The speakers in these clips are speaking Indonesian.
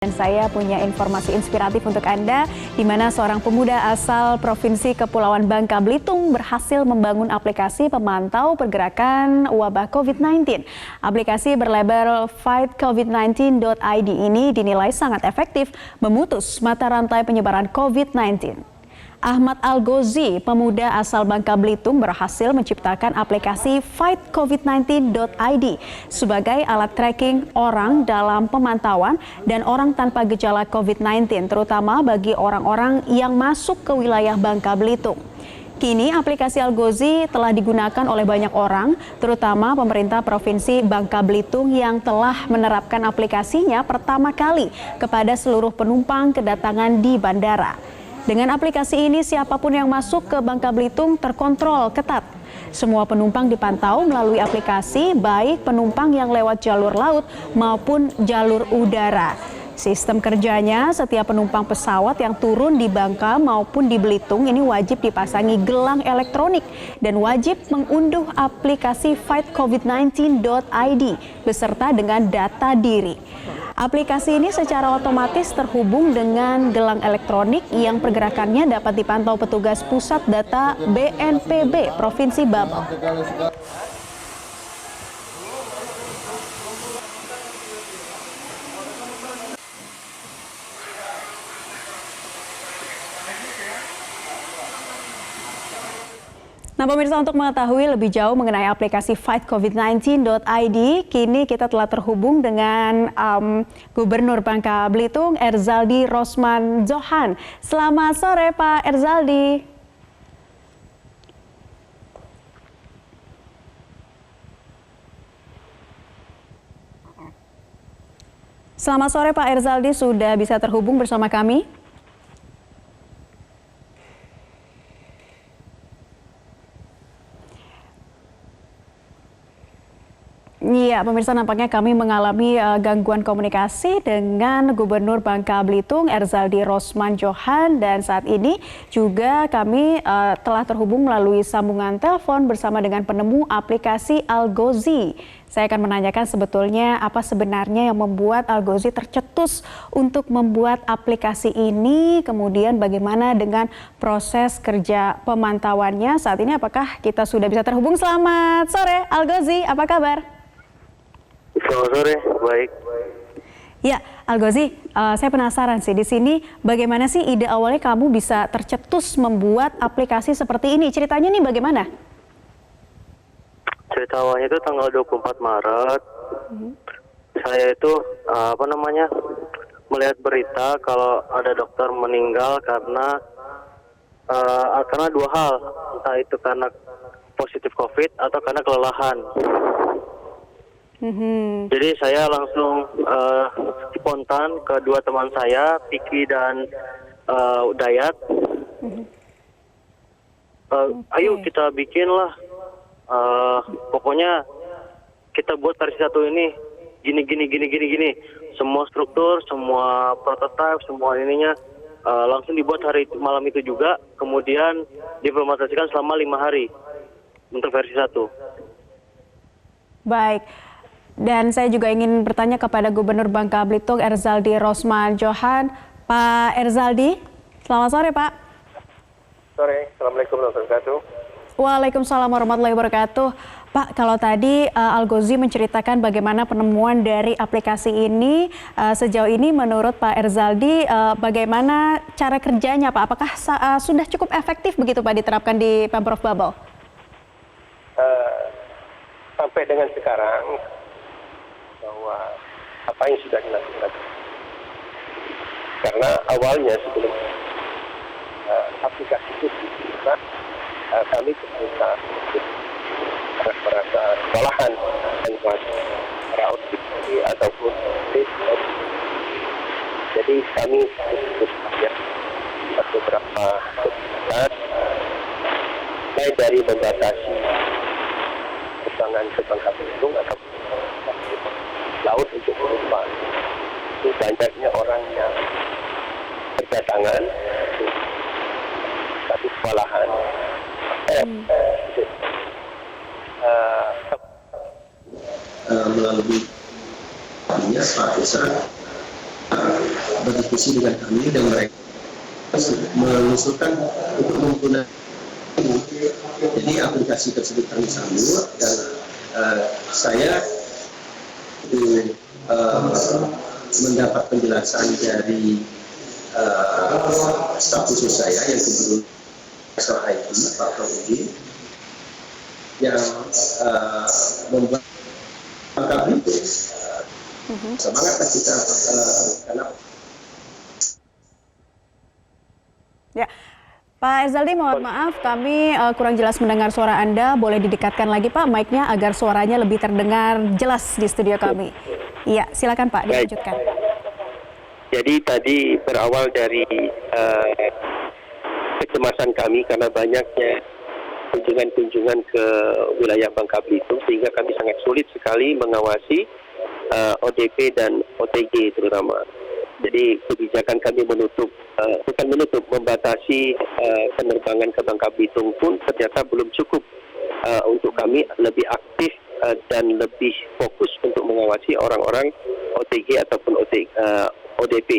Dan saya punya informasi inspiratif untuk Anda, di mana seorang pemuda asal Provinsi Kepulauan Bangka Belitung berhasil membangun aplikasi pemantau pergerakan wabah COVID-19. Aplikasi berlabel fightcovid19.id ini dinilai sangat efektif memutus mata rantai penyebaran COVID-19. Ahmad Al-Ghozi, pemuda asal Bangka Belitung, berhasil menciptakan aplikasi fightcovid19.id sebagai alat tracking orang dalam pemantauan dan orang tanpa gejala COVID-19, terutama bagi orang-orang yang masuk ke wilayah Bangka Belitung. Kini aplikasi Al-Ghozi telah digunakan oleh banyak orang, terutama pemerintah Provinsi Bangka Belitung yang telah menerapkan aplikasinya pertama kali kepada seluruh penumpang kedatangan di bandara. Dengan aplikasi ini, siapapun yang masuk ke Bangka Belitung terkontrol ketat. Semua penumpang dipantau melalui aplikasi, baik penumpang yang lewat jalur laut maupun jalur udara. Sistem kerjanya, setiap penumpang pesawat yang turun di Bangka maupun di Belitung ini wajib dipasangi gelang elektronik dan wajib mengunduh aplikasi fightcovid19.id beserta dengan data diri. Aplikasi ini secara otomatis terhubung dengan gelang elektronik yang pergerakannya dapat dipantau petugas Pusat Data BNPB Provinsi Babel. Nah, pemirsa, untuk mengetahui lebih jauh mengenai aplikasi fightcovid19.id, kini kita telah terhubung dengan Gubernur Bangka Belitung, Erzaldi Rosman Johan. Selamat sore, Pak Erzaldi. Selamat sore, Pak Erzaldi, sudah bisa terhubung bersama kami? Iya, pemirsa, nampaknya kami mengalami gangguan komunikasi dengan Gubernur Bangka Belitung, Erzaldi Rosman Johan, dan saat ini juga kami telah terhubung melalui sambungan telepon bersama dengan penemu aplikasi Al-Ghozi. Saya akan menanyakan sebetulnya apa sebenarnya yang membuat Al-Ghozi tercetus untuk membuat aplikasi ini, kemudian bagaimana dengan proses kerja pemantauannya. Saat ini apakah kita sudah bisa terhubung? Selamat sore, Al-Ghozi, apa kabar? Selamat sore, baik. Ya, Al-Ghozi, saya penasaran sih di sini bagaimana sih ide awalnya kamu bisa tercetus membuat aplikasi seperti ini? Ceritanya nih bagaimana? Cerita awalnya itu tanggal 24 Maret. Saya itu melihat berita kalau ada dokter meninggal karena dua hal, entah itu karena positif COVID atau karena kelelahan. Jadi saya langsung spontan ke dua teman saya, Piki dan Dayat. Ayo kita bikinlah, pokoknya kita buat versi satu ini gini. Semua struktur, semua prototipe, semua ininya langsung dibuat malam itu juga, kemudian diimplementasikan selama 5 hari untuk versi 1. Baik. Dan saya juga ingin bertanya kepada Gubernur Bangka Belitung, Erzaldi Rosman Johan. Pak Erzaldi, selamat sore, Pak. Sore, Assalamualaikum warahmatullahi wabarakatuh. Waalaikumsalam warahmatullahi wabarakatuh. Pak, kalau tadi Al-Ghozi menceritakan bagaimana penemuan dari aplikasi ini, sejauh ini menurut Pak Erzaldi, bagaimana cara kerjanya, Pak? Apakah sudah cukup efektif begitu, Pak, diterapkan di Pemprov Babel? Sampai dengan sekarang, bahwa apa yang sudah dilakukan, karena awalnya sebelum aplikasi itu dibuat, kami pemerintah merasa kewalahan dan para audit ataupun jadi kami ya beberapa kebijakan, baik dari membatasi penerbangan ke Bangka Belitung atau laut untuk penumpang. Itu banyaknya orang yang berdatangan, satu kewalahan. Melalui Smart User berdiskusi dengan kami dan mereka mengusulkan untuk menggunakan. Jadi aplikasi tersebut kami sambut dan saya mendapat penjelasan dari staf khusus saya yang kebetulan Profesor IT Pak Rudi yang membuat kami semangatlah kita karena Ya, Pak Ezaldi, mohon maaf kami kurang jelas mendengar suara Anda. Boleh didekatkan lagi Pak mic-nya agar suaranya lebih terdengar jelas di studio kami. Iya, silakan Pak, dilanjutkan. Jadi tadi berawal dari kecemasan kami karena banyaknya kunjungan-kunjungan ke wilayah Bangka Belitung sehingga kami sangat sulit sekali mengawasi ODP dan OTG terutama. Jadi kebijakan kami membatasi penerbangan ke Bangka Belitung pun ternyata belum cukup untuk kami lebih aktif dan lebih fokus untuk mengawasi orang-orang OTG ataupun ODP.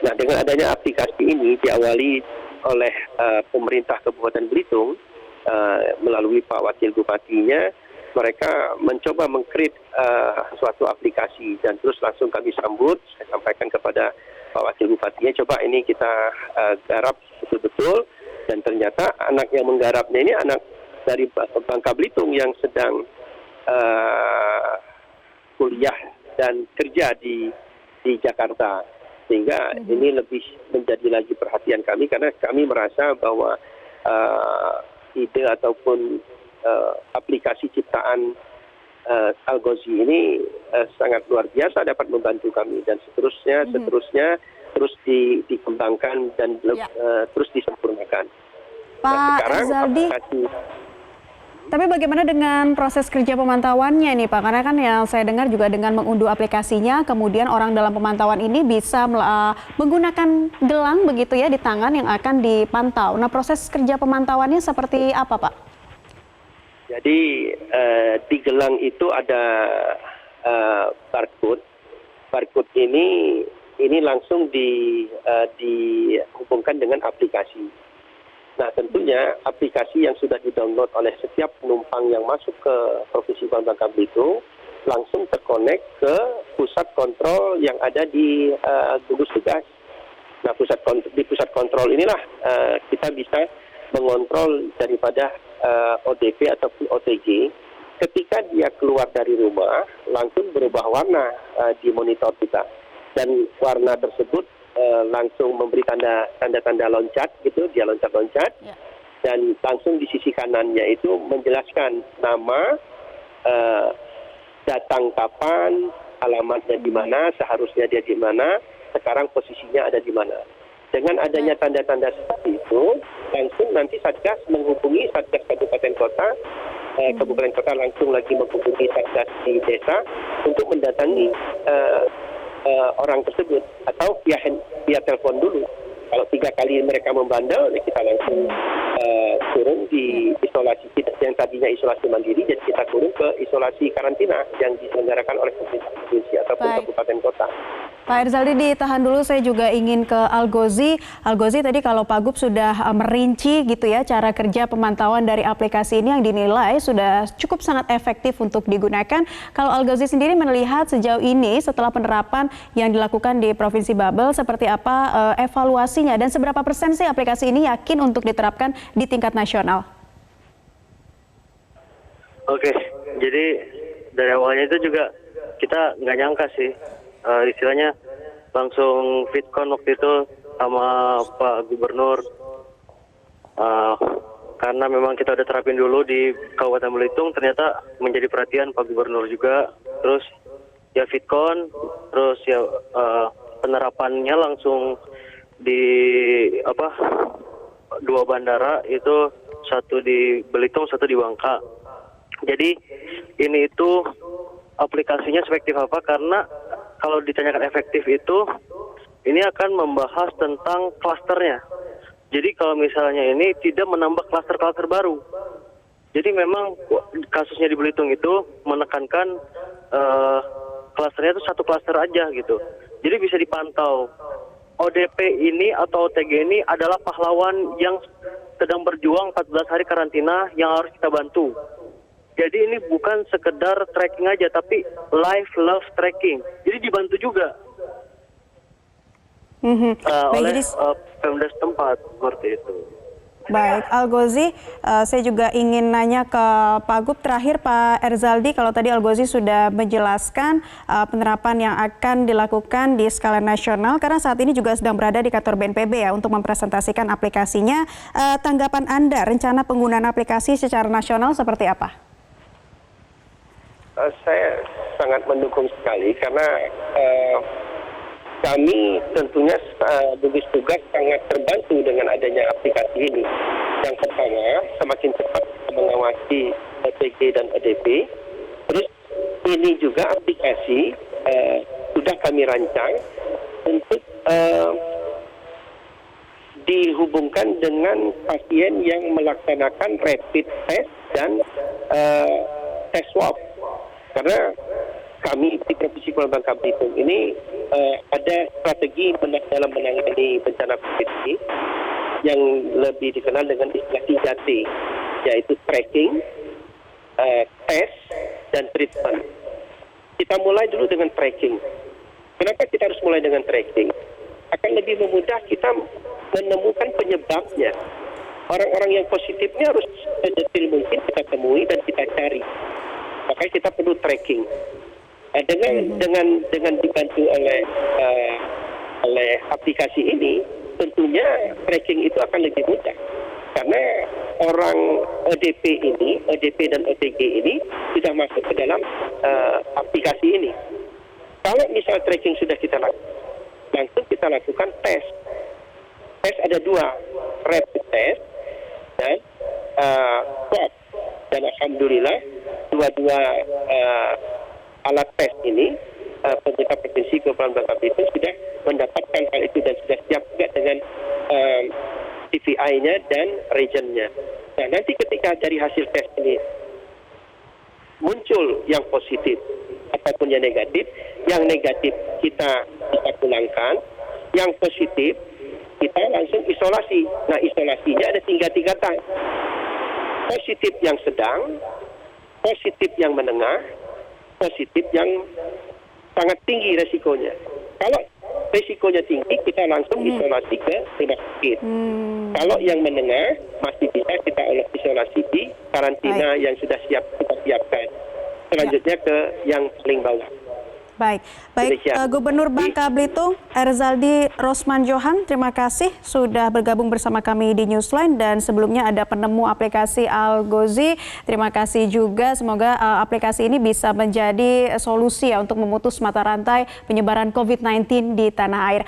Nah, dengan adanya aplikasi ini diawali oleh pemerintah Kabupaten Belitung melalui Pak Wakil Bupatinya, mereka mencoba meng-create suatu aplikasi dan terus langsung kami sambut. Saya sampaikan kepada Pak Wakil Bupatinya, coba ini kita garap betul-betul, dan ternyata anak yang menggarapnya ini anak dari Bangka Belitung yang sedang kuliah dan kerja di Jakarta, sehingga ini lebih menjadi lagi perhatian kami karena kami merasa bahwa ide ataupun aplikasi ciptaan Algozi ini sangat luar biasa dapat membantu kami dan seterusnya terus dikembangkan dan terus disempurnakan. Pak Ezaldi, tapi bagaimana dengan proses kerja pemantauannya nih Pak? Karena kan yang saya dengar juga dengan mengunduh aplikasinya, kemudian orang dalam pemantauan ini bisa menggunakan gelang begitu ya di tangan yang akan dipantau. Nah, proses kerja pemantauannya seperti apa Pak? Jadi di gelang itu ada barcode. Barcode ini langsung dihubungkan dengan aplikasi. Nah, tentunya aplikasi yang sudah di-download oleh setiap penumpang yang masuk ke Provinsi Bangka Belitung langsung terkonek ke pusat kontrol yang ada di gugus tugas. Nah, di pusat kontrol inilah kita bisa mengontrol daripada ODP ataupun OTG. Ketika dia keluar dari rumah, langsung berubah warna di monitor kita. Dan warna tersebut langsung memberi tanda-tanda loncat gitu, dia loncat-loncat. Ya. Dan langsung di sisi kanannya itu menjelaskan nama, datang kapan, alamatnya di mana, seharusnya dia di mana, sekarang posisinya ada di mana. Dengan adanya tanda-tanda seperti itu, langsung nanti Satgas menghubungi Satgas Kabupaten Kota, Kabupaten Kota langsung lagi menghubungi Satgas di desa untuk mendatangi orang tersebut, atau via telepon dulu. Kalau 3 kali mereka membandel, kita langsung turun di isolasi kita yang tadinya isolasi mandiri, jadi kita turun ke isolasi karantina yang diselenggarakan oleh pemerintah provinsi ataupun kabupaten kota. Pak Erzaldi, ditahan dulu, saya juga ingin ke Algozi. Algozi, tadi kalau Pak Gub sudah merinci gitu ya cara kerja pemantauan dari aplikasi ini yang dinilai sudah cukup sangat efektif untuk digunakan. Kalau Algozi sendiri melihat sejauh ini setelah penerapan yang dilakukan di Provinsi Babel, seperti apa evaluasinya dan seberapa persen sih aplikasi ini yakin untuk diterapkan di tingkat nasional? Oke, jadi dari awalnya itu juga kita nggak nyangka sih. Istilahnya langsung fitcon waktu itu sama Pak Gubernur, karena memang kita udah terapin dulu di Kabupaten Belitung, ternyata menjadi perhatian Pak Gubernur juga. Terus ya fitcon, terus ya penerapannya langsung di 2 bandara, itu satu di Belitung, satu di Bangka. Jadi ini itu aplikasinya efektif apa? Karena kalau ditanyakan efektif itu, ini akan membahas tentang klasternya. Jadi kalau misalnya ini tidak menambah klaster-klaster baru. Jadi memang kasusnya di Belitung itu menekankan klasternya itu satu klaster aja gitu. Jadi bisa dipantau. ODP ini atau OTG ini adalah pahlawan yang sedang berjuang 14 hari karantina yang harus kita bantu. Jadi ini bukan sekedar tracking aja, tapi life love tracking. Jadi dibantu juga oleh Pemda setempat seperti itu. Baik, Algozi, saya juga ingin nanya ke Pak Gub terakhir, Pak Erzaldi, kalau tadi Algozi sudah menjelaskan penerapan yang akan dilakukan di skala nasional, karena saat ini juga sedang berada di kantor BNPB ya untuk mempresentasikan aplikasinya. Tanggapan Anda, rencana penggunaan aplikasi secara nasional seperti apa? Saya sangat mendukung sekali karena kami tentunya gugus tugas sangat terbantu dengan adanya aplikasi ini. Yang pertama, semakin cepat mengawasi OTG dan ODP. Terus ini juga aplikasi sudah kami rancang untuk dihubungkan dengan pasien yang melaksanakan rapid test dan tes swab. Karena kami di Provinsi Kepulauan Bangka Belitung ini ada strategi dalam menangani bencana COVID ini yang lebih dikenal dengan istilah 3T, yaitu tracking, tes, dan treatment. Kita mulai dulu dengan tracking. Kenapa kita harus mulai dengan tracking? Akan lebih memudah kita menemukan penyebabnya. Orang-orang yang positifnya harus sedetail mungkin kita temui dan kita cari. Makanya kita perlu tracking. Dengan dibantu oleh aplikasi ini, tentunya tracking itu akan lebih mudah. Karena orang ODP dan OTG ini sudah masuk ke dalam aplikasi ini. Kalau misal tracking sudah kita lakukan, langsung kita lakukan tes. Tes ada 2, rapid test dan swab. Dan alhamdulillah dua-dua alat tes ini pemerintah Provinsi Kepulauan Bangka Belitung sudah mendapatkan hal itu dan sudah siap juga dengan TVI-nya dan region-nya. Nah, nanti ketika dari hasil tes ini muncul yang positif ataupun yang negatif kita bisa pulangkan, yang positif kita langsung isolasi. Nah, isolasinya ada 3 tingkatan. Positif yang sedang, positif yang menengah, positif yang sangat tinggi resikonya. Kalau resikonya tinggi, kita langsung isolasi ke rumah sakit. Kalau yang menengah, masih bisa kita isolasi di karantina yang sudah kita siapkan. Selanjutnya ke yang paling bawah. Baik. Gubernur Bangka Belitung, Erzaldi Rosman Johan, terima kasih sudah bergabung bersama kami di Newsline, dan sebelumnya ada penemu aplikasi Algozi. Terima kasih juga, semoga aplikasi ini bisa menjadi solusi ya untuk memutus mata rantai penyebaran COVID-19 di tanah air.